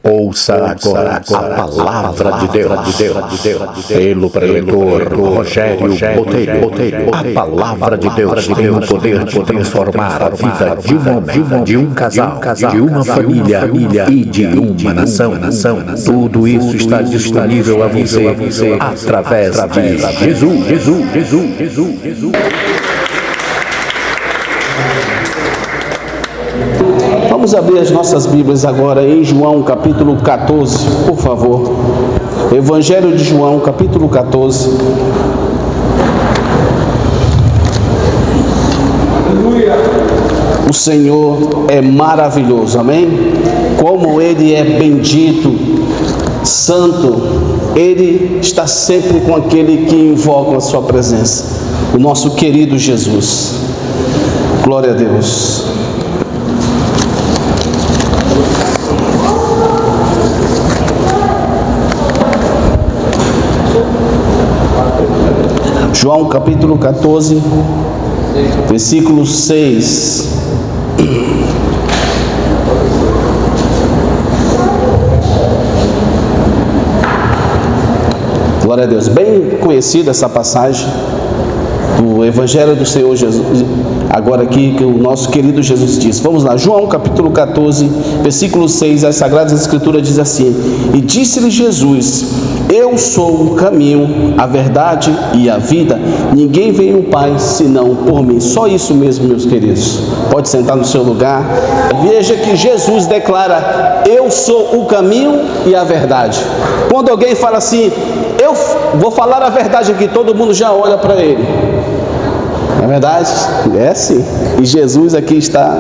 Ouça agora a palavra de Deus, pelo preletor Rogério Botelho. A palavra de Deus tem o poder de transformar a vida de um homem, de um casal, de uma família e de uma nação. Tudo isso está disponível a você através de Jesus. Vamos abrir as nossas Bíblias agora em João capítulo 14, por favor. Evangelho de João capítulo 14. O Senhor é maravilhoso, amém? Como Ele é bendito, santo, Ele está sempre com aquele que invoca a sua presença, o nosso querido Jesus. Glória a Deus. João capítulo 14, versículo 6. Glória a Deus. Bem conhecida essa passagem do Evangelho do Senhor Jesus, agora aqui que o nosso querido Jesus diz. Vamos lá, João capítulo 14, versículo 6, as Sagradas Escrituras diz assim: E disse-lhe Jesus: Eu sou o caminho, a verdade e a vida. Ninguém vem ao Pai senão por mim. Só isso mesmo, meus queridos. Pode sentar no seu lugar. Veja que Jesus declara: Eu sou o caminho e a verdade. Quando alguém fala assim, eu vou falar a verdade aqui, todo mundo já olha para ele. Não é verdade? É sim. E Jesus aqui está,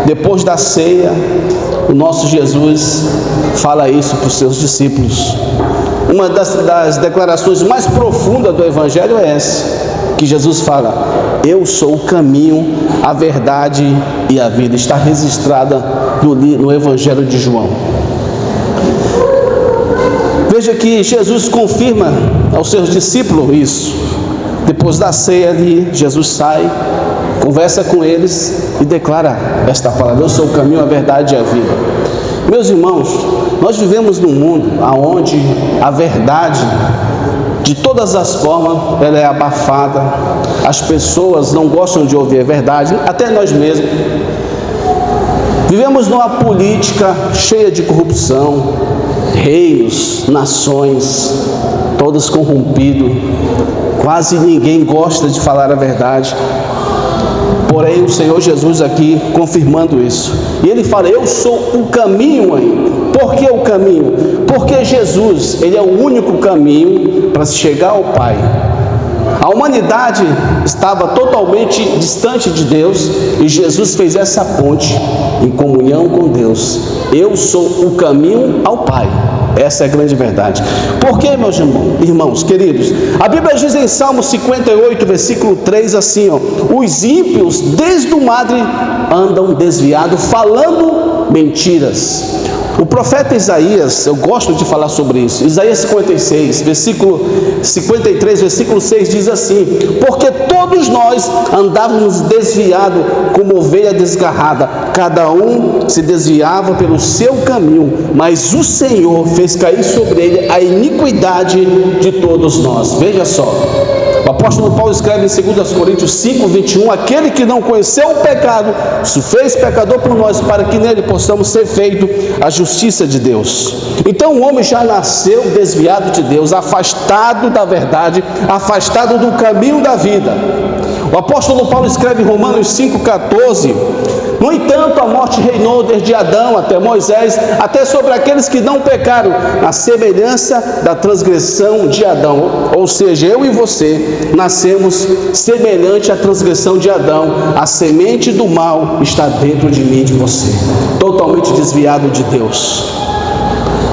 depois da ceia, o nosso Jesus fala isso para os seus discípulos. Uma das declarações mais profundas do Evangelho é essa, que Jesus fala: Eu sou o caminho, a verdade e a vida. Está registrada no Evangelho de João. Veja que Jesus confirma aos seus discípulos isso. Depois da ceia ali, Jesus sai, conversa com eles e declara esta palavra: Eu sou o caminho, a verdade e a vida. Meus irmãos, nós vivemos num mundo onde a verdade, de todas as formas, ela é abafada. As pessoas não gostam de ouvir a verdade, até nós mesmos. Vivemos numa política cheia de corrupção, reinos, nações, todos corrompidos. Quase ninguém gosta de falar a verdade. Porém, o Senhor Jesus aqui confirmando isso. E Ele fala: Eu sou o caminho ainda. Por que o caminho? Porque Jesus, Ele é o único caminho para se chegar ao Pai. A humanidade estava totalmente distante de Deus e Jesus fez essa ponte em comunhão com Deus. Eu sou o caminho ao Pai. Essa é a grande verdade. Por que, meus irmãos queridos? A Bíblia diz em Salmo 58, versículo 3 assim, Os ímpios desde o madre andam desviados, falando mentiras. O profeta Isaías, eu gosto de falar sobre isso, Isaías 56, versículo 53, versículo 6 diz assim: Porque todos nós andávamos desviados como ovelha desgarrada, cada um se desviava pelo seu caminho, mas o Senhor fez cair sobre ele a iniquidade de todos nós. Veja só, o apóstolo Paulo escreve em 2 Coríntios 5, 21, aquele que não conheceu o pecado, se fez pecador por nós, para que nele possamos ser feito a justiça de Deus. Então o homem já nasceu desviado de Deus, afastado da verdade, afastado do caminho da vida. O apóstolo Paulo escreve em Romanos 5,14: No entanto, a morte reinou desde Adão até Moisés, até sobre aqueles que não pecaram, a semelhança da transgressão de Adão. Ou seja, eu e você nascemos semelhante à transgressão de Adão. A semente do mal está dentro de mim e de você, totalmente desviado de Deus.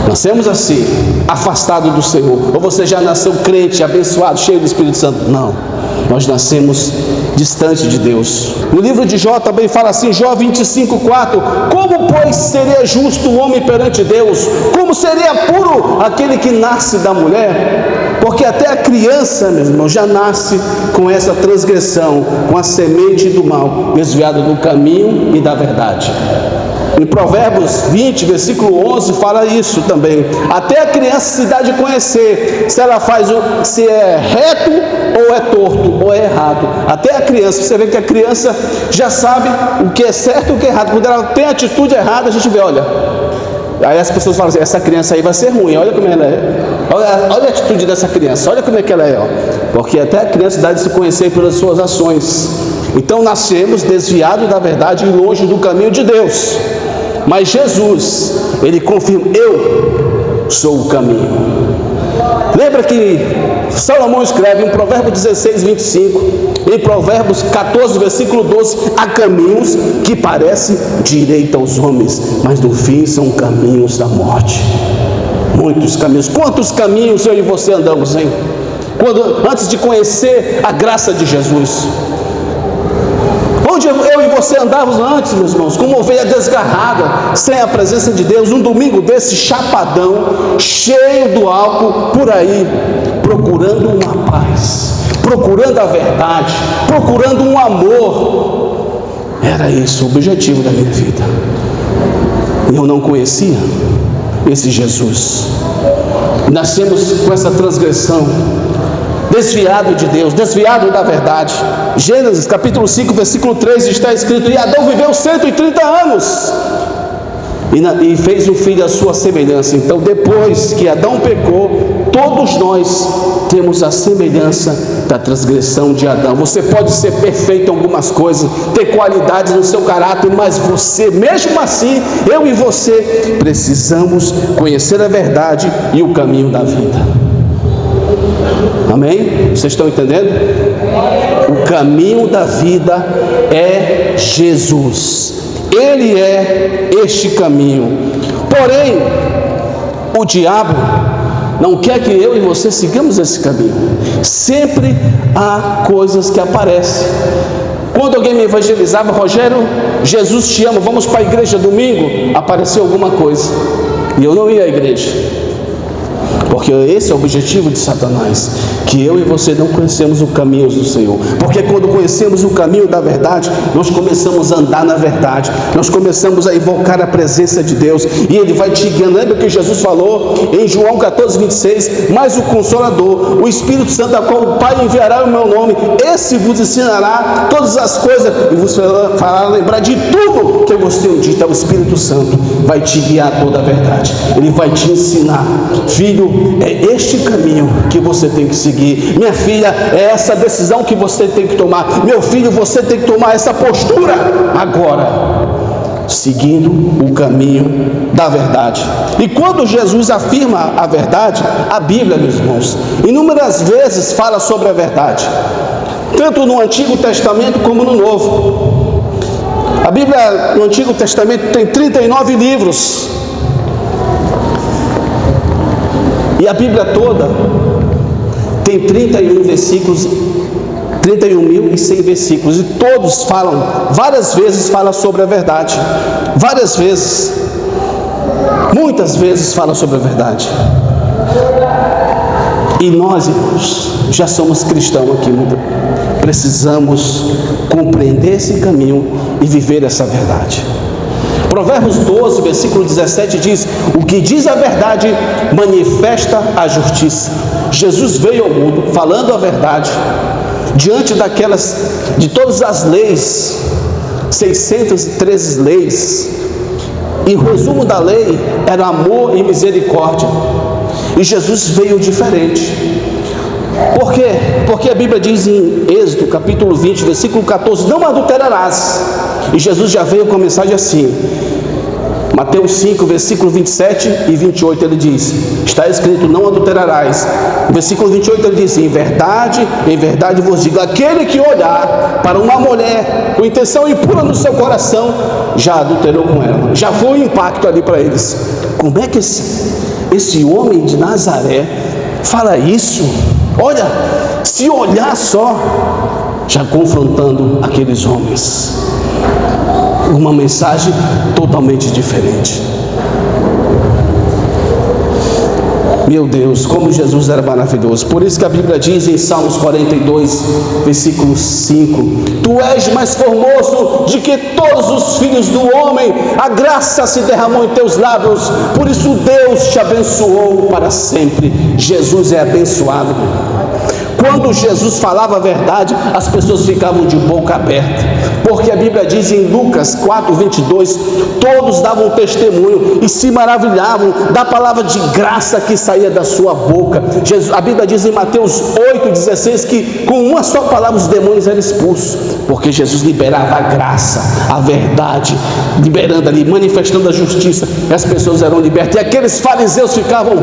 Nascemos assim, afastado do Senhor. Ou você já nasceu crente, abençoado, cheio do Espírito Santo? Não. Nós nascemos distante de Deus. No livro de Jó também fala assim, Jó 25,4: Como, pois, seria justo o homem perante Deus? Como seria puro aquele que nasce da mulher? Porque até a criança, meu irmão, já nasce com essa transgressão, com a semente do mal, desviada do caminho e da verdade. Em Provérbios 20, versículo 11, fala isso também. Até a criança se dá de conhecer se ela se é reto ou é torto ou é errado. Até a criança, você vê que a criança já sabe o que é certo e o que é errado. Quando ela tem atitude errada, a gente vê, olha. Aí as pessoas falam assim, essa criança aí vai ser ruim, olha como ela é. Olha a atitude dessa criança, olha como é que ela é, ó. Porque até a criança dá de se conhecer pelas suas ações. Então nascemos desviados da verdade e longe do caminho de Deus. Mas Jesus, Ele confirma, eu sou o caminho. Lembra que Salomão escreve em Provérbios 16, 25, em Provérbios 14, versículo 12, há caminhos que parecem direito aos homens, mas no fim são caminhos da morte. Muitos caminhos. Quantos caminhos eu e você andamos, hein? Antes de conhecer a graça de Jesus. Onde eu e você andávamos antes, meus irmãos, como ovelha desgarrada, sem a presença de Deus, um domingo desse chapadão, cheio do álcool, por aí, procurando uma paz, procurando a verdade, procurando um amor. Era esse o objetivo da minha vida. E eu não conhecia esse Jesus. Nascemos com essa transgressão, desviado de Deus, desviado da verdade. Gênesis capítulo 5, versículo 3 está escrito: e Adão viveu 130 anos e fez um filho à sua semelhança. Então, depois que Adão pecou, todos nós temos a semelhança da transgressão de Adão. Você pode ser perfeito em algumas coisas, ter qualidades no seu caráter, mas você, mesmo assim, eu e você, precisamos conhecer a verdade e o caminho da vida. Amém? Vocês estão entendendo? O caminho da vida é Jesus. Ele é este caminho. Porém, o diabo não quer que eu e você sigamos esse caminho. Sempre há coisas que aparecem. Quando alguém me evangelizava, Rogério, Jesus te ama, vamos para a igreja domingo, apareceu alguma coisa e eu não ia à igreja. Porque esse é o objetivo de Satanás, que eu e você não conhecemos o caminho do Senhor. Porque quando conhecemos o caminho da verdade, nós começamos a andar na verdade, nós começamos a invocar a presença de Deus, e Ele vai te guiando. Lembra que Jesus falou em João 14, 26, mas o Consolador, o Espírito Santo, a qual o Pai enviará em meu nome, esse vos ensinará todas as coisas, e vos fará lembrar de tudo que eu vos tenho dito. É o Espírito Santo, vai te guiar toda a verdade, Ele vai te ensinar. Filho, é este caminho que você tem que seguir. Minha filha, é essa decisão que você tem que tomar. Meu filho, você tem que tomar essa postura agora, seguindo o caminho da verdade. E quando Jesus afirma a verdade, a Bíblia, meus irmãos, inúmeras vezes fala sobre a verdade, tanto no Antigo Testamento como no Novo. A Bíblia no Antigo Testamento tem 39 livros. E a Bíblia toda tem 31 versículos, 31.100 versículos, e todos falam, várias vezes fala sobre a verdade, várias vezes, muitas vezes fala sobre a verdade. E nós, irmãos, já somos cristãos aqui, precisamos compreender esse caminho e viver essa verdade. Provérbios 12, versículo 17 diz: o que diz a verdade manifesta a justiça. Jesus veio ao mundo falando a verdade, diante de todas as leis, 613 leis, e o resumo da lei era amor e misericórdia, e Jesus veio diferente. Por quê? Porque a Bíblia diz em Êxodo capítulo 20, versículo 14, não adulterarás. E Jesus já veio com a mensagem assim. Mateus 5, versículo 27 e 28, ele diz, está escrito, não adulterarás. No versículo 28 ele diz, em verdade vos digo, aquele que olhar para uma mulher com intenção impura no seu coração, já adulterou com ela. Já foi um impacto ali para eles. Como é que esse homem de Nazaré fala isso? Olha, se olhar só, já confrontando aqueles homens. Uma mensagem totalmente diferente. Meu Deus, como Jesus era maravilhoso. Por isso que a Bíblia diz em Salmos 42, versículo 5: Tu és mais formoso de que todos os filhos do homem, a graça se derramou em teus lábios, por isso Deus te abençoou para sempre. Jesus é abençoado. Quando Jesus falava a verdade, as pessoas ficavam de boca aberta, porque a Bíblia diz em Lucas 4:22, todos davam testemunho e se maravilhavam da palavra de graça que saía da sua boca. A Bíblia diz em Mateus 8:16 que com uma só palavra os demônios eram expulsos, porque Jesus liberava a graça, a verdade, liberando ali, manifestando a justiça, e as pessoas eram libertas. E aqueles fariseus ficavam: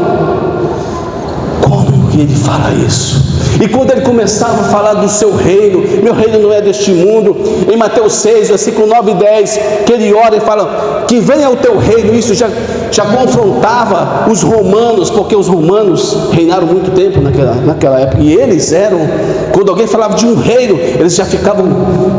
como que ele fala isso? E quando ele começava a falar do seu reino, meu reino não é deste mundo, em Mateus 6, versículo 9 e 10, que ele ora e fala: que venha o teu reino. Isso já confrontava os romanos, porque os romanos reinaram muito tempo naquela época, e eles eram, quando alguém falava de um reino, eles já ficavam: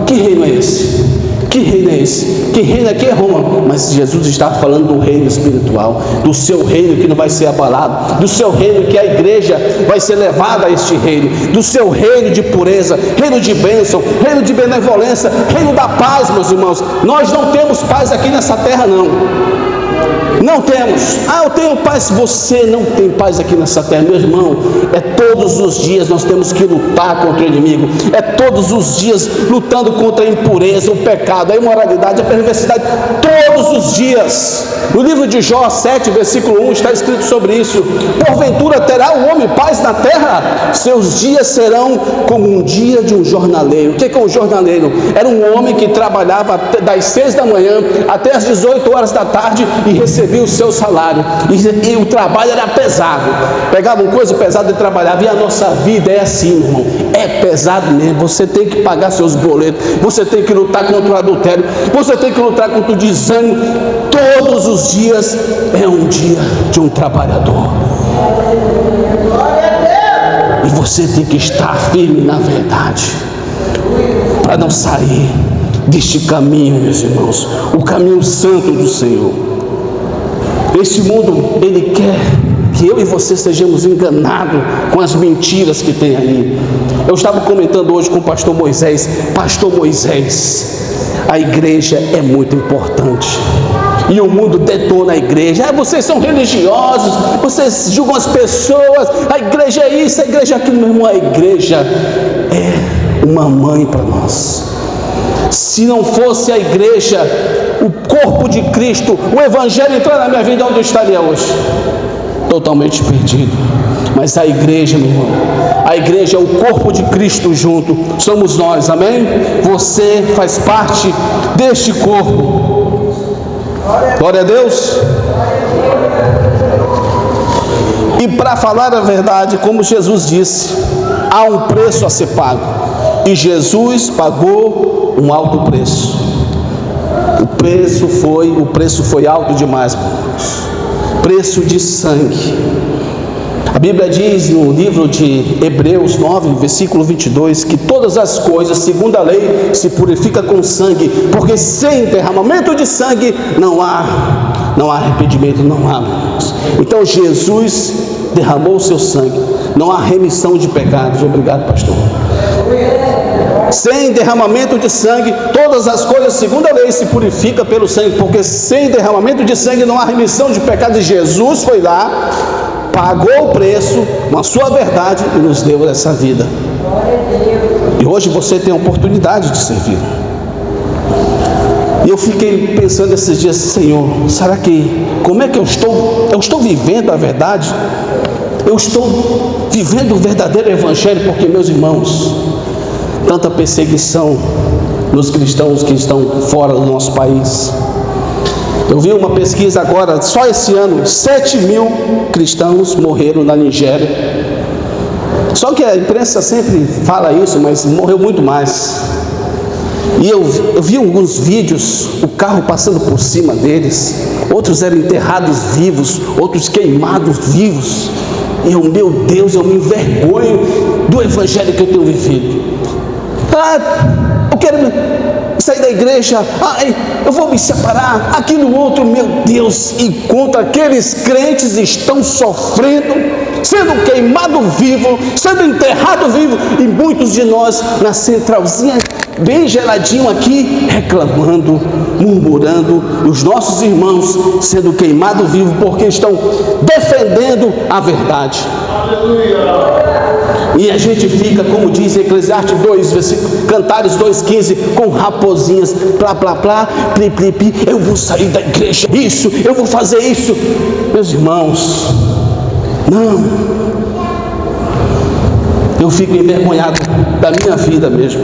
que reino é esse? Que reino é esse? Que reino aqui é Roma. Mas Jesus estava falando do reino espiritual, do seu reino que não vai ser abalado, do seu reino que a igreja vai ser levada a este reino, do seu reino de pureza, reino de bênção, reino de benevolência, reino da paz, meus irmãos. Nós não temos paz aqui nessa terra, não temos. Eu tenho paz. Você não tem paz aqui nessa terra, meu irmão. É todos os dias nós temos que lutar contra o inimigo. É todos os dias lutando contra a impureza, o pecado, a imoralidade, a perversidade. Todos os dias. No livro de Jó 7, versículo 1, está escrito sobre isso: porventura terá o homem paz na terra? Seus dias serão como um dia de um jornaleiro. O que é um jornaleiro? Era um homem que trabalhava das 6 da manhã até as 18 horas da tarde e recebia o seu salário, e o trabalho era pesado, pegava uma coisa pesada e trabalhava. E a nossa vida é assim, meu irmão, é pesado mesmo. Você tem que pagar seus boletos, você tem que lutar contra o adultério, você tem que lutar contra o desânimo. Todos os dias é um dia de um trabalhador, e você tem que estar firme na verdade, para não sair deste caminho, meus irmãos, o caminho santo do Senhor. Este mundo, ele quer que eu e você sejamos enganados com as mentiras que tem ali. Eu estava comentando hoje com o pastor Moisés: pastor Moisés, a igreja é muito importante, e o mundo detona a igreja. Vocês são religiosos, vocês julgam as pessoas, a igreja é isso, a igreja é aquilo. Meu irmão, a igreja é uma mãe para nós. Se não fosse a igreja, o corpo de Cristo, o evangelho entrar na minha vida, onde eu estaria hoje? Totalmente perdido. Mas a igreja, meu irmão, a igreja é o corpo de Cristo junto, somos nós, amém? Você faz parte deste corpo. Glória a Deus. E para falar a verdade, como Jesus disse, há um preço a ser pago, e Jesus pagou um alto preço. O preço foi alto demais, irmãos. Preço de sangue. A Bíblia diz no livro de Hebreus 9, versículo 22, que todas as coisas, segundo a lei, se purificam com sangue, porque sem derramamento de sangue não há arrependimento, não há, irmãos. Então Jesus derramou o seu sangue, não há remissão de pecados. Obrigado, pastor. Sem derramamento de sangue, todas as coisas, segundo a lei, se purificam pelo sangue, porque sem derramamento de sangue não há remissão de pecados. E Jesus foi lá, pagou o preço com a sua verdade e nos deu essa vida. E hoje você tem a oportunidade de servir. E eu fiquei pensando esses dias: Senhor, será que, como é que eu estou vivendo a verdade? Eu estou vivendo o verdadeiro evangelho? Porque, meus irmãos, tanta perseguição nos cristãos que estão fora do nosso país. Eu vi uma pesquisa agora, só esse ano, 7.000 cristãos morreram na Nigéria. Só que a imprensa sempre fala isso, mas morreu muito mais. E eu vi alguns vídeos, o carro passando por cima deles, outros eram enterrados vivos, outros queimados vivos. E eu, meu Deus, eu me envergonho do evangelho que eu tenho vivido. Eu quero sair da igreja, eu vou me separar, aquilo outro, meu Deus. Enquanto aqueles crentes estão sofrendo, sendo queimado vivo, sendo enterrado vivo, e muitos de nós na centralzinha, bem geladinho aqui, reclamando, murmurando, e os nossos irmãos sendo queimados vivos porque estão defendendo a verdade. E a gente fica, como diz Eclesiastes 2, Cantares 2,15, com raposinhas, plá, plá, plá, pli, pli, pli, eu vou sair da igreja, isso, eu vou fazer isso. Meus irmãos, não, eu fico envergonhado da minha vida mesmo.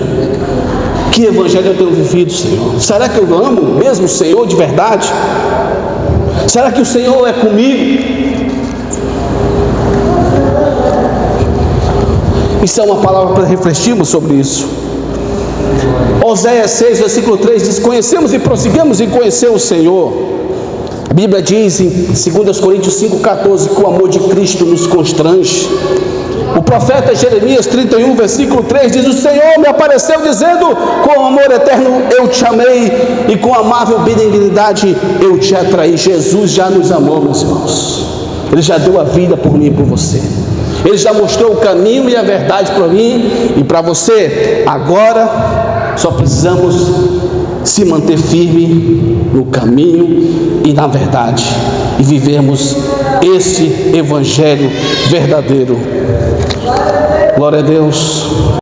Que evangelho eu tenho vivido, Senhor? Será que eu amo mesmo o Senhor de verdade? Será que o Senhor é comigo? Isso é uma palavra para refletirmos sobre isso. Oséias 6, versículo 3 diz: conhecemos e prossigamos em conhecer o Senhor. A Bíblia diz em 2 Coríntios 5,14 que o amor de Cristo nos constrange. O profeta Jeremias 31, versículo 3 diz: o Senhor me apareceu dizendo, com amor eterno eu te amei, e com amável benignidade eu te atraí. Jesus já nos amou, meus irmãos. Ele já deu a vida por mim e por você. Ele já mostrou o caminho e a verdade para mim e para você. Agora só precisamos se manter firme no caminho e na verdade, e vivermos esse evangelho verdadeiro. Glória a Deus.